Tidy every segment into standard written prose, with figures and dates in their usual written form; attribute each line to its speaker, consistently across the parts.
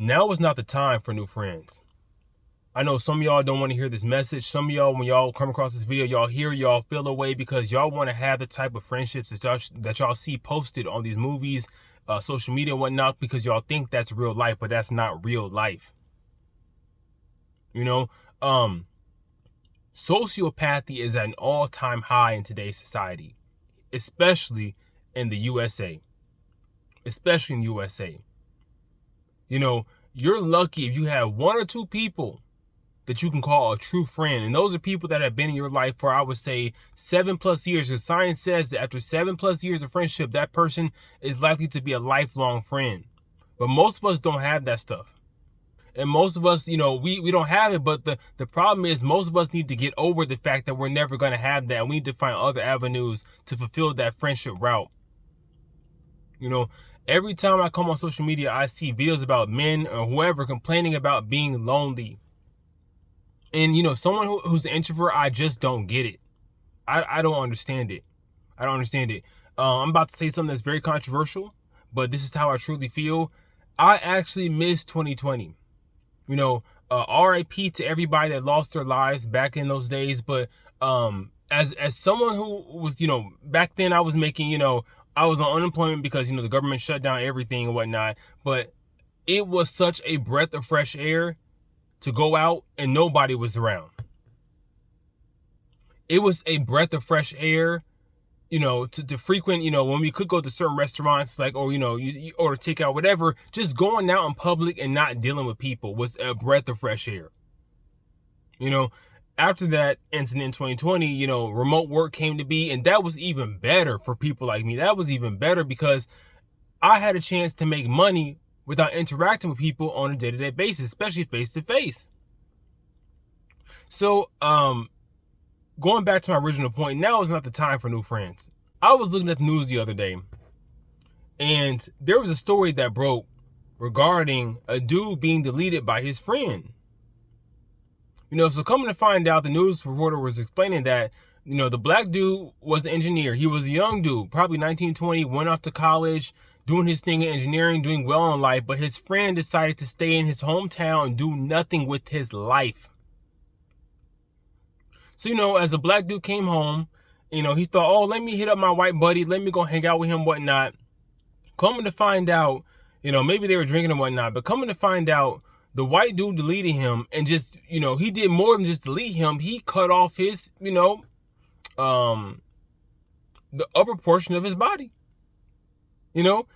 Speaker 1: Now is not the time for new friends. I know some of y'all don't want to hear this message. Some of y'all, when y'all come across this video, y'all feel away because y'all want to have the type of friendships that y'all see posted on these movies, social media and whatnot, because y'all think that's real life, but that's not real life. You know, sociopathy is at an all-time high in today's society, especially in the USA. Especially in the USA. You know, you're lucky if you have one or two people that you can call a true friend. And those are people that have been in your life for, I would say, 7+ years. Because science says that after 7+ years of friendship, that person is likely to be a lifelong friend. But most of us don't have that stuff. And most of us, you know, we don't have it. But the problem is most of us need to get over the fact that we're never going to have that. And we need to find other avenues to fulfill that friendship route. You know, every time I come on social media, I see videos about men or whoever complaining about being lonely. And, you know, someone who's an introvert, I just don't get it. I don't understand it. I don't understand it. I'm about to say something that's very controversial, but this is how I truly feel. I actually miss 2020. You know, RIP to everybody that lost their lives back in those days. But as someone who was, you know, back then I was making, you know, I was on unemployment because, you know, the government shut down everything and whatnot. But it was such a breath of fresh air to go out and nobody was around. It was a breath of fresh air, you know, to frequent, you know, when we could go to certain restaurants, like, or, you know, you order takeout, whatever, just going out in public and not dealing with people was a breath of fresh air. You know, after that incident in 2020, you know, remote work came to be, and that was even better for people like me. That was even better because I had a chance to make money without interacting with people on a day-to-day basis, especially face-to-face. So, going back to my original point, now is not the time for new friends. I was looking at the news the other day, and there was a story that broke regarding a dude being deleted by his friend. You know, so coming to find out, the news reporter was explaining that, you know, the black dude was an engineer. He was a young dude, probably 19, 20, went off to college, doing his thing in engineering, doing well in life, but his friend decided to stay in his hometown and do nothing with his life. So, you know, as the black dude came home, you know, he thought, oh, let me hit up my white buddy. Let me go hang out with him, whatnot. Coming to find out, you know, maybe they were drinking and whatnot, but coming to find out, the white dude deleted him and just, you know, he did more than just delete him. He cut off his, you know, the upper portion of his body. You know,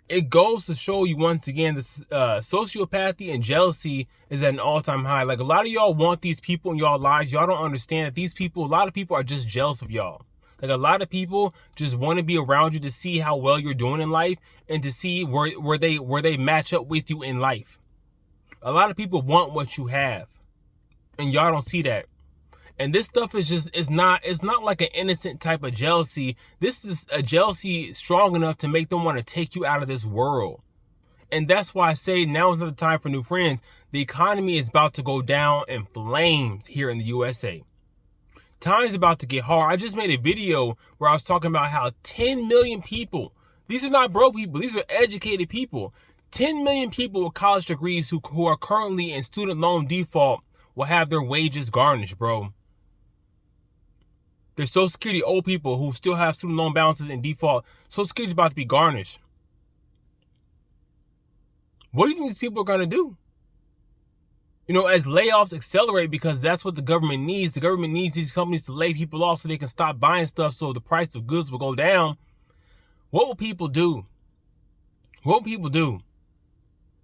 Speaker 1: it goes to show you once again, this sociopathy and jealousy is at an all-time high. Like, a lot of y'all want these people in y'all lives. Y'all don't understand that these people, a lot of people are just jealous of y'all. Like, a lot of people just want to be around you to see how well you're doing in life and to see where they match up with you in life. A lot of people want what you have, and y'all don't see that. And this stuff is just, it's not like an innocent type of jealousy. This is a jealousy strong enough to make them want to take you out of this world. And that's why I say now is not the time for new friends. The economy is about to go down in flames here in the USA. Time's about to get hard. I just made a video where I was talking about how 10 million people, these are not broke people, these are educated people. 10 million people with college degrees who are currently in student loan default will have their wages garnished, bro. There's Social Security old people who still have student loan balances in default. Social Security is about to be garnished. What do you think these people are going to do? You know, as layoffs accelerate, because that's what the government needs. The government needs these companies to lay people off so they can stop buying stuff so the price of goods will go down. What will people do? What will people do?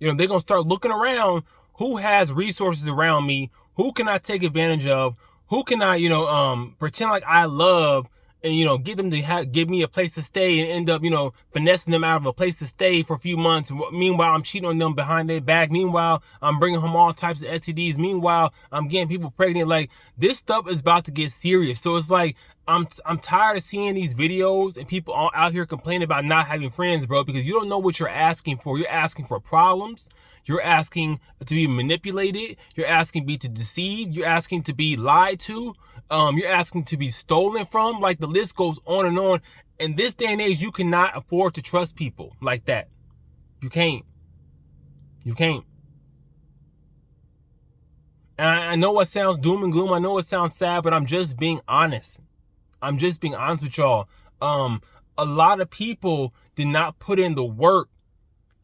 Speaker 1: You know, they're going to start looking around. Who has resources around me? Who can I take advantage of? Who can I, you know, pretend like I love and, you know, get them to give me a place to stay and end up, you know, finessing them out of a place to stay for a few months. Meanwhile, I'm cheating on them behind their back. Meanwhile, I'm bringing home all types of STDs. Meanwhile, I'm getting people pregnant. Like, this stuff is about to get serious. So it's like, I'm tired of seeing these videos and people all out here complaining about not having friends, bro, because you don't know what you're asking for. You're asking for problems. You're asking to be manipulated. You're asking to be deceived. You're asking to be lied to. You're asking to be stolen from. Like, the list goes on and on. In this day and age, you cannot afford to trust people like that. You can't. You can't. And I know it sounds doom and gloom. I know it sounds sad, but I'm just being honest. I'm just being honest with y'all. A lot of people did not put in the work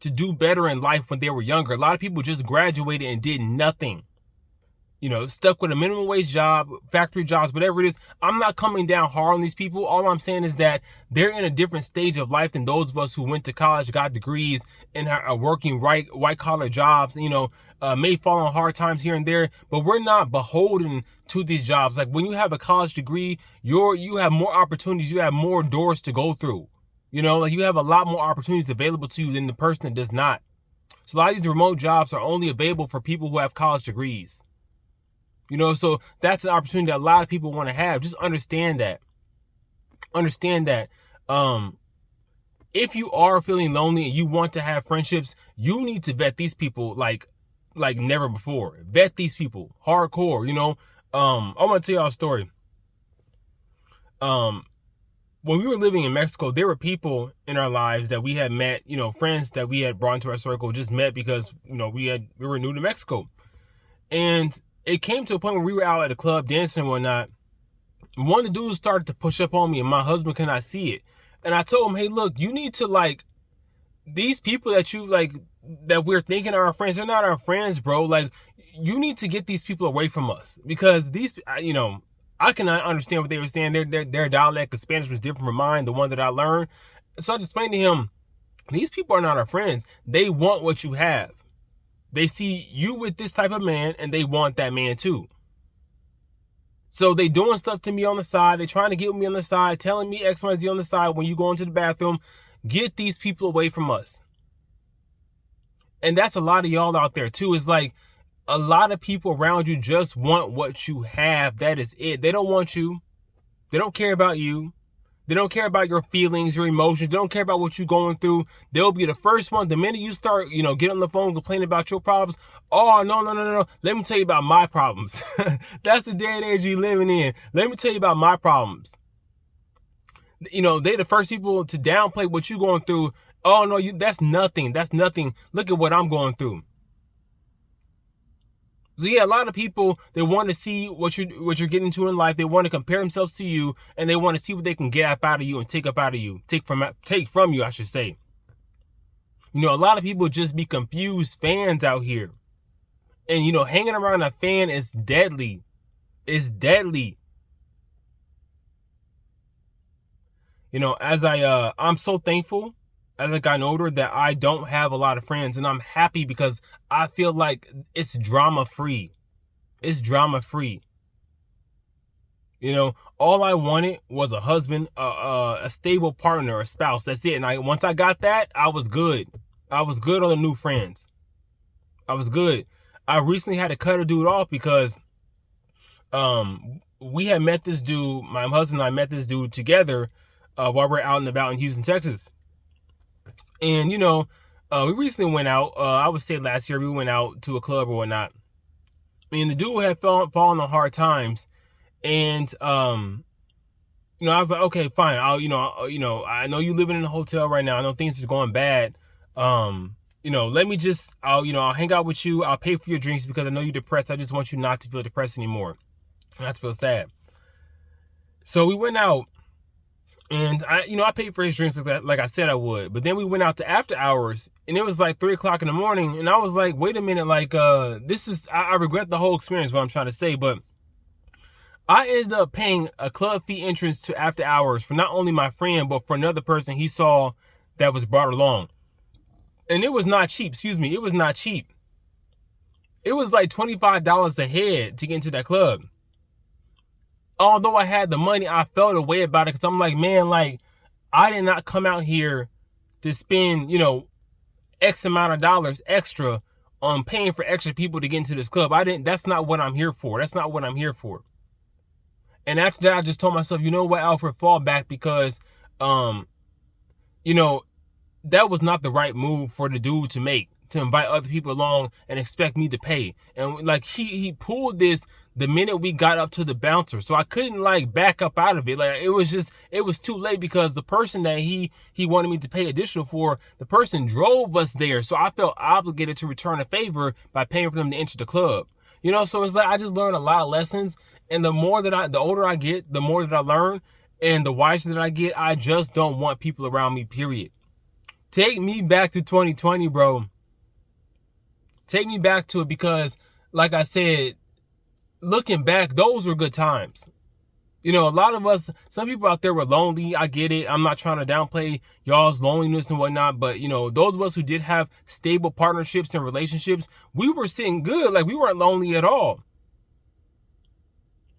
Speaker 1: to do better in life when they were younger. A lot of people just graduated and did nothing. Stuck with a minimum wage job, factory jobs, whatever it is. I'm not coming down hard on these people. All I'm saying is that they're in a different stage of life than those of us who went to college, got degrees, and are working white collar jobs. May fall on hard times here and there, but we're not beholden to these jobs. Like when you have a college degree, you have more opportunities, you have more doors to go through. Like you have a lot more opportunities available to you than the person that does not. So a lot of these remote jobs are only available for people who have college degrees. So that's an opportunity that a lot of people want to have. Just understand that. If you are feeling lonely and you want to have friendships, you need to vet these people like never before. Vet these people hardcore. I'm gonna tell y'all a story. When we were living in Mexico, there were people in our lives that we had met, friends that we had brought into our circle, just met because, we were new to Mexico. And it came to a point where we were out at a club dancing and whatnot. One of the dudes started to push up on me and my husband could not see it. And I told him, hey, look, you need to these people that you that we're thinking are our friends, they're not our friends, bro. You need to get these people away from us because I cannot understand what they were saying. Their dialect of Spanish was different from mine, the one that I learned. So I just explained to him, these people are not our friends. They want what you have. They see you with this type of man and they want that man too. So they doing stuff to me on the side. They trying to get with me on the side, telling me X, Y, Z on the side when you go into the bathroom. Get these people away from us. And that's a lot of y'all out there too. It's like a lot of people around you just want what you have. That is it. They don't want you. They don't care about you. They don't care about your feelings, your emotions. They don't care about what you're going through. They'll be the first one. The minute you start, get on the phone complaining about your problems. Oh, no. Let me tell you about my problems. That's the day and age you're living in. Let me tell you about my problems. They the first people to downplay what you're going through. Oh, no, that's nothing. That's nothing. Look at what I'm going through. So yeah, a lot of people, they want to see what you're getting into in life. They want to compare themselves to you, and they want to see what they can get up out of you and take from you, I should say. A lot of people just be confused fans out here. And hanging around a fan is deadly. It's deadly. I'm so thankful as I've gotten older that I don't have a lot of friends, and I'm happy because I feel like it's drama free. It's drama free. All I wanted was a husband, a stable partner, a spouse. That's it. And once I got that, I was good. I was good on the new friends. I was good. I recently had to cut a dude off because we had met this dude. My husband and I met this dude together while we're out and about in Houston, Texas. And, we recently went out. I would say last year we went out to a club or whatnot. And the dude had fallen on hard times. And, I was like, okay, fine. I know you living in a hotel right now. I know things are going bad. Let me just, I'll hang out with you. I'll pay for your drinks because I know you're depressed. I just want you not to feel depressed anymore. Not to feel sad. So we went out. And I paid for his drinks like I said I would. But then we went out to after hours, and it was like 3:00 in the morning. And I was like, wait a minute, I regret the whole experience, what I'm trying to say. But I ended up paying a club fee entrance to after hours for not only my friend, but for another person he saw that was brought along. And it was not cheap. It was not cheap. It was like $25 a head to get into that club. Although I had the money, I felt a way about it because I'm like, man, I did not come out here to spend, X amount of dollars extra on paying for extra people to get into this club. That's not what I'm here for. That's not what I'm here for. And after that, I just told myself, you know what, Alfred, fall back because, that was not the right move for the dude to make. to invite other people along and expect me to pay. And like he pulled this the minute we got up to the bouncer, so I couldn't like back up out of it. Like it was too late because the person that he wanted me to pay additional for, the person drove us there, so I felt obligated to return a favor by paying for them to enter the club. So it's like I just learned a lot of lessons, and the older I get, the more that I learn, and the wiser that I get. I just don't want people around me, period. Take me back to 2020, bro. Take me back to it because, like I said, looking back, those were good times. A lot of us, some people out there were lonely. I get it. I'm not trying to downplay y'all's loneliness and whatnot, but those of us who did have stable partnerships and relationships, we were sitting good. Like we weren't lonely at all.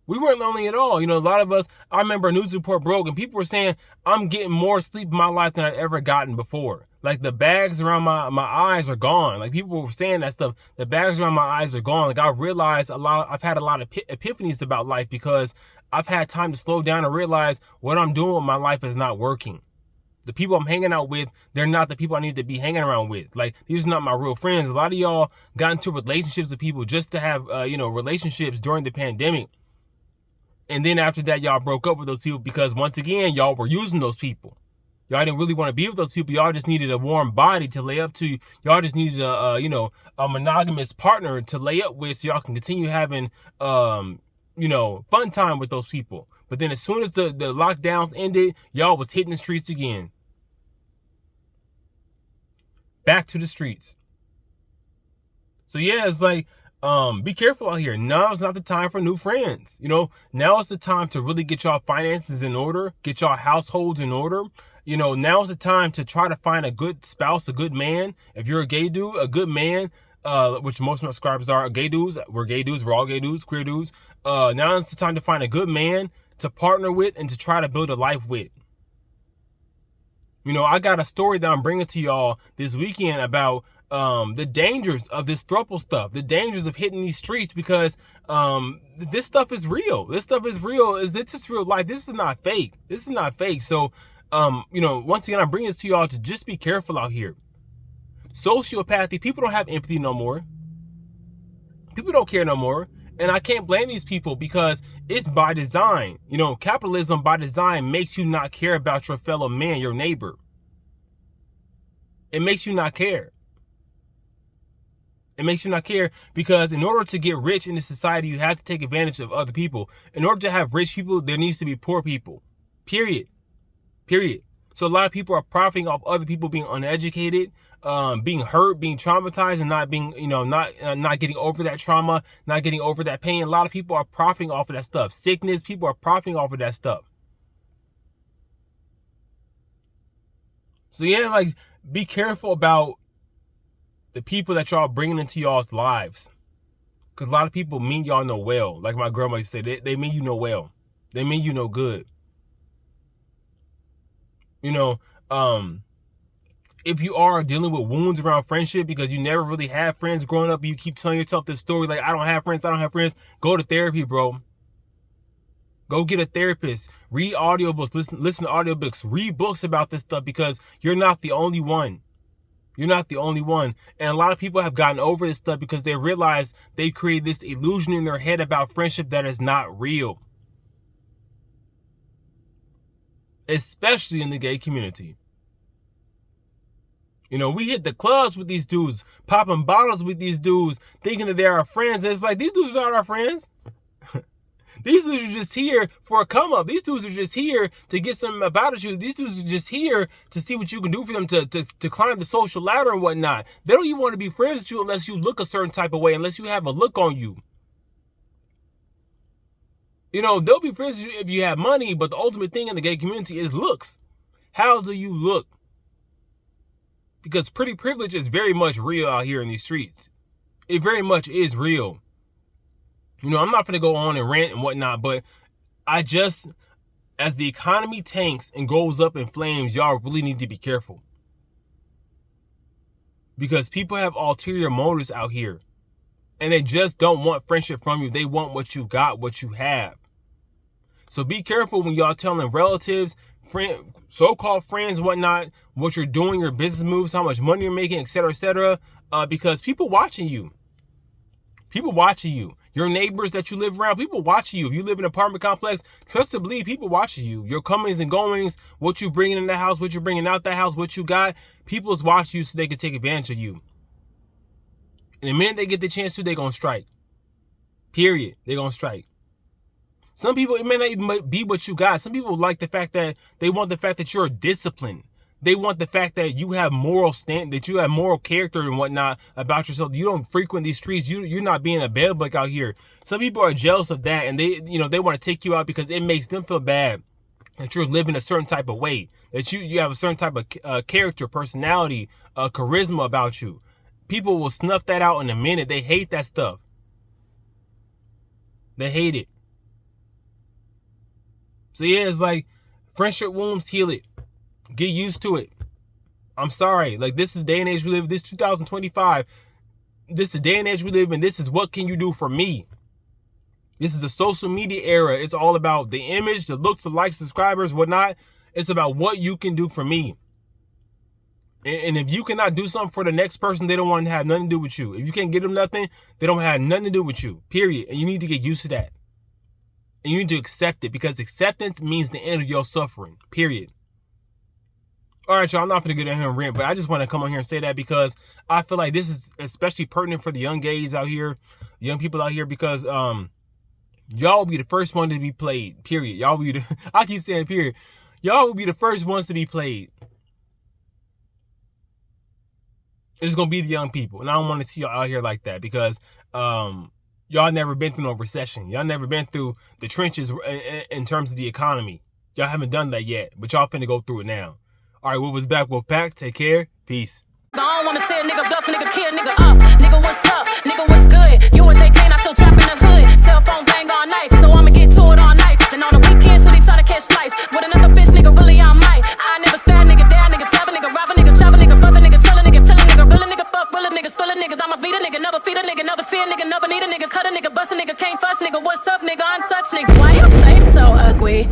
Speaker 1: We weren't lonely at all. A lot of us, I remember a news report broke and people were saying, I'm getting more sleep in my life than I've ever gotten before. Like the bags around my eyes are gone. Like people were saying that stuff. The bags around my eyes are gone. Like I realized I've had a lot of epiphanies about life because I've had time to slow down and realize what I'm doing with my life is not working. The people I'm hanging out with, they're not the people I need to be hanging around with. Like these are not my real friends. A lot of y'all got into relationships with people just to have, relationships during the pandemic. And then after that, y'all broke up with those people because once again, y'all were using those people. Y'all didn't really want to be with those people. Y'all just needed a warm body to lay up to. Y'all just needed a monogamous partner to lay up with so y'all can continue having, fun time with those people. But then as soon as the lockdowns ended, y'all was hitting the streets again. Back to the streets. So yeah, it's like, be careful out here. Now is not the time for new friends. Now is the time to really get y'all finances in order, get y'all households in order. Now is the time to try to find a good spouse, a good man. If you're a gay dude, a good man, which most of my subscribers are gay dudes. We're gay dudes. We're all gay dudes, queer dudes. Now is the time to find a good man to partner with and to try to build a life with. I got a story that I'm bringing to y'all this weekend about the dangers of this throuple stuff, the dangers of hitting these streets because this stuff is real. This stuff is real. This is real life. This is not fake. This is not fake. So, once again, I'm bringing this to y'all to just be careful out here. Sociopathy, people don't have empathy no more. People don't care no more. And I can't blame these people because it's by design. Capitalism by design makes you not care about your fellow man, your neighbor. It makes you not care. It makes you not care because in order to get rich in this society, you have to take advantage of other people. In order to have rich people, there needs to be poor people. Period. So a lot of people are profiting off other people being uneducated, being hurt, being traumatized, and not being, not getting over that trauma, not getting over that pain. A lot of people are profiting off of that stuff. Sickness, people are profiting off of that stuff. So yeah, like be careful about the people that y'all bringing into y'all's lives. Because a lot of people mean y'all no well. Like my grandma used to say, they mean you no well. They mean you no good. If you are dealing with wounds around friendship because you never really had friends growing up, you keep telling yourself this story like, I don't have friends, go to therapy, bro. Go get a therapist. Read audiobooks, listen to audiobooks, read books about this stuff because you're not the only one. You're not the only one. And a lot of people have gotten over this stuff because they realize they created this illusion in their head about friendship that is not real. Especially in the gay community. We hit the clubs with these dudes, popping bottles with these dudes, thinking that they're our friends. And it's like, these dudes are not our friends. These dudes are just here for a come up. These dudes are just here to get something about you. These dudes are just here to see what you can do for them to climb the social ladder and whatnot. They don't even want to be friends with you unless you look a certain type of way, unless you have a look on you. They'll be friends with you if you have money, but the ultimate thing in the gay community is looks. How do you look? Because pretty privilege is very much real out here in these streets. It very much is real. I'm not going to go on and rant and whatnot, but as the economy tanks and goes up in flames, y'all really need to be careful. Because people have ulterior motives out here. And they just don't want friendship from you. They want what you got, what you have. So be careful when y'all telling relatives, so-called friends, whatnot, what you're doing, your business moves, how much money you're making, etc., because people watching you. People watching you. Your neighbors that you live around, people watching you. If you live in an apartment complex, trust to believe, people watching you. Your comings and goings, what you bringing in the house, what you bringing out the house, what you got. People is watching you so they can take advantage of you. And the minute they get the chance to, they're going to strike. Period. They're going to strike. Some people, it may not even be what you got. Some people like the fact that they want the fact that you're disciplined. They want the fact that you have that you have moral character and whatnot about yourself. You don't frequent these streets. You're not being a bedbug out here. Some people are jealous of that, and they want to take you out because it makes them feel bad that you're living a certain type of way, that you have a certain type of character, personality, charisma about you. People will snuff that out in a minute. They hate that stuff. They hate it. So yeah, it's like friendship wounds, heal it. Get used to it. I'm sorry. Like, this is the day and age we live in. This 2025. This is the day and age we live in. This is what can you do for me. This is the social media era. It's all about the image, the looks, the likes, subscribers, whatnot. It's about what you can do for me. And if you cannot do something for the next person, they don't want to have nothing to do with you. If you can't get them nothing, they don't have nothing to do with you. Period. And you need to get used to that. And you need to accept it, because acceptance means the end of your suffering. Period. All right, y'all, I'm not going to get in here and rant, but I just want to come on here and say that because I feel like this is especially pertinent for the young gays out here, the young people out here, because y'all will be the first one to be played, period. Y'all will be the, I keep saying period. Y'all will be the first ones to be played. It's going to be the young people, and I don't want to see y'all out here like that because y'all never been through no recession. Y'all never been through the trenches in terms of the economy. Y'all haven't done that yet, but y'all finna go through it now. All right, what was back? We'll pack. Take care. Peace.
Speaker 2: I don't wanna see a nigga bluff, nigga kill, nigga up. Nigga, what's up? Nigga, what's good? You and they can't, I still trap in the hood. Cell phone bang all night, so I'ma get to it all night. Then on the weekends, when he try to catch flights with another bitch, nigga, really I might. I never spare, nigga, dare, nigga, trap a nigga, rob a nigga, chop a nigga, brother, nigga, tell a nigga, real a nigga, fuck, real a nigga, spill a nigga, I'ma beat a nigga, never feed a nigga, never see a nigga, never need a nigga, cut a nigga, bust a nigga, can't fuss nigga, what's up, nigga, untouched nigga. Why you say so ugly?